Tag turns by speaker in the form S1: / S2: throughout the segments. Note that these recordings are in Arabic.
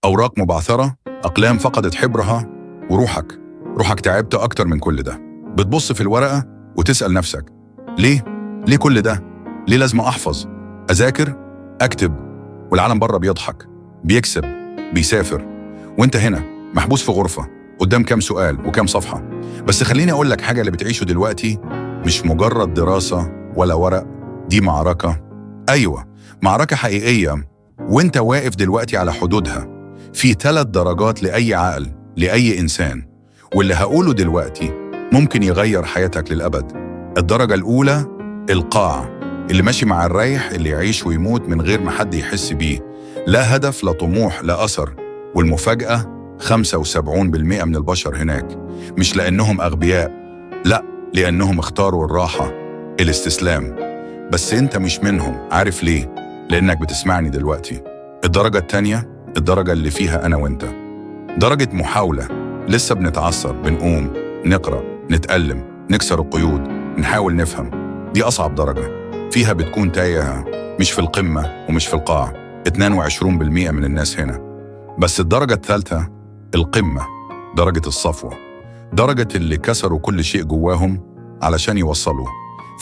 S1: أوراق مبعثرة، أقلام فقدت حبرها، وروحك تعبت أكتر من كل ده. بتبص في الورقة وتسأل نفسك ليه كل ده؟ ليه لازم أحفظ؟ أذاكر؟ أكتب؟ والعالم بره بيضحك، بيكسب، بيسافر، وانت هنا محبوس في غرفة قدام كام سؤال وكام صفحة. بس خليني أقول لك حاجة، اللي بتعيشه دلوقتي مش مجرد دراسة ولا ورق، دي معركة. أيوة، معركة حقيقية، وانت واقف دلوقتي على حدودها. في 3 درجات لأي عقل، لأي إنسان، واللي هقوله دلوقتي ممكن يغير حياتك للأبد. الدرجة الأولى القاع، اللي ماشي مع الريح، اللي يعيش ويموت من غير ما حد يحس بيه، لا هدف لا طموح لا أثر. والمفاجأة 75% من البشر هناك، مش لأنهم أغبياء، لا، لأنهم اختاروا الراحة، الاستسلام. بس انت مش منهم، عارف ليه؟ لأنك بتسمعني دلوقتي. الدرجة التانية، الدرجة اللي فيها أنا وانت، درجة محاولة، لسه بنتعثر، بنقوم، نقرأ، نتألم، نكسر القيود، نحاول نفهم. دي أصعب درجة، فيها بتكون تايه، مش في القمة ومش في القاع. 22% من الناس هنا. بس الدرجة الثالثة القمة، درجة الصفوة، درجة اللي كسروا كل شيء جواهم علشان يوصلوا.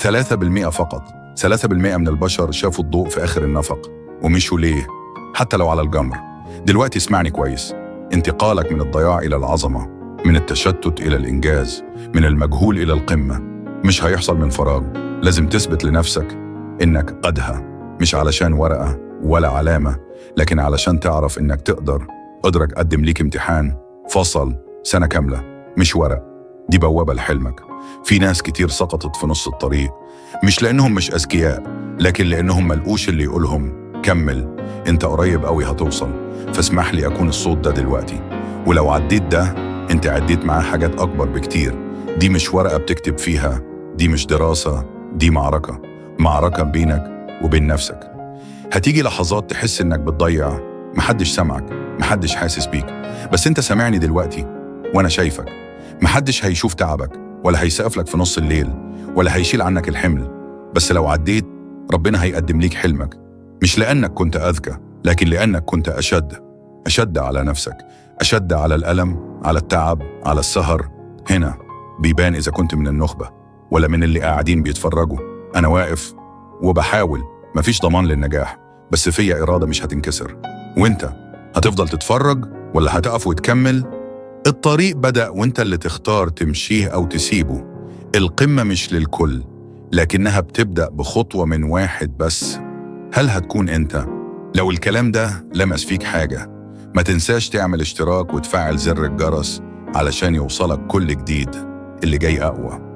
S1: 3% فقط، 3% من البشر شافوا الضوء في آخر النفق ومشوا ليه، حتى لو على الجمر. دلوقتي اسمعني كويس، انتقالك من الضياع إلى العظمة، من التشتت إلى الإنجاز، من المجهول إلى القمة، مش هيحصل من فراغ. لازم تثبت لنفسك إنك قدها، مش علشان ورقة ولا علامة، لكن علشان تعرف إنك تقدر. قدرك قدم ليك امتحان فصل سنة كاملة، مش ورق. دي بوابة لحلمك. في ناس كتير سقطت في نص الطريق، مش لأنهم مش أذكياء، لكن لأنهم ملقوش اللي يقولهم كمل، انت قريب قوي هتوصل. فاسمح لي أكون الصوت ده دلوقتي، ولو عديت ده انت عديت معاه حاجات أكبر بكتير. دي مش ورقة بتكتب فيها، دي مش دراسة، دي معركة بينك وبين نفسك. هتيجي لحظات تحس إنك بتضيع، محدش سمعك، محدش حاسس بيك، بس انت سامعني دلوقتي وأنا شايفك. محدش هيشوف تعبك، ولا هيسقف لك في نص الليل، ولا هيشيل عنك الحمل. بس لو عديت، ربنا هيقدم ليك حلمك، مش لأنك كنت أذكى، لكن لأنك كنت أشد على نفسك، أشد على الألم، على التعب، على السهر. هنا بيبان إذا كنت من النخبة ولا من اللي قاعدين بيتفرجوا. أنا واقف وبحاول، مفيش ضمان للنجاح، بس فيا إرادة مش هتنكسر. وإنت هتفضل تتفرج ولا هتقف وتكمل؟ الطريق بدأ وإنت اللي تختار تمشيه أو تسيبه. القمة مش للكل، لكنها بتبدأ بخطوة من واحد بس. هل هتكون أنت؟ لو الكلام ده لمس فيك حاجة، ما تنساش تعمل اشتراك وتفعل زر الجرس علشان يوصلك كل جديد. اللي جاي أقوى.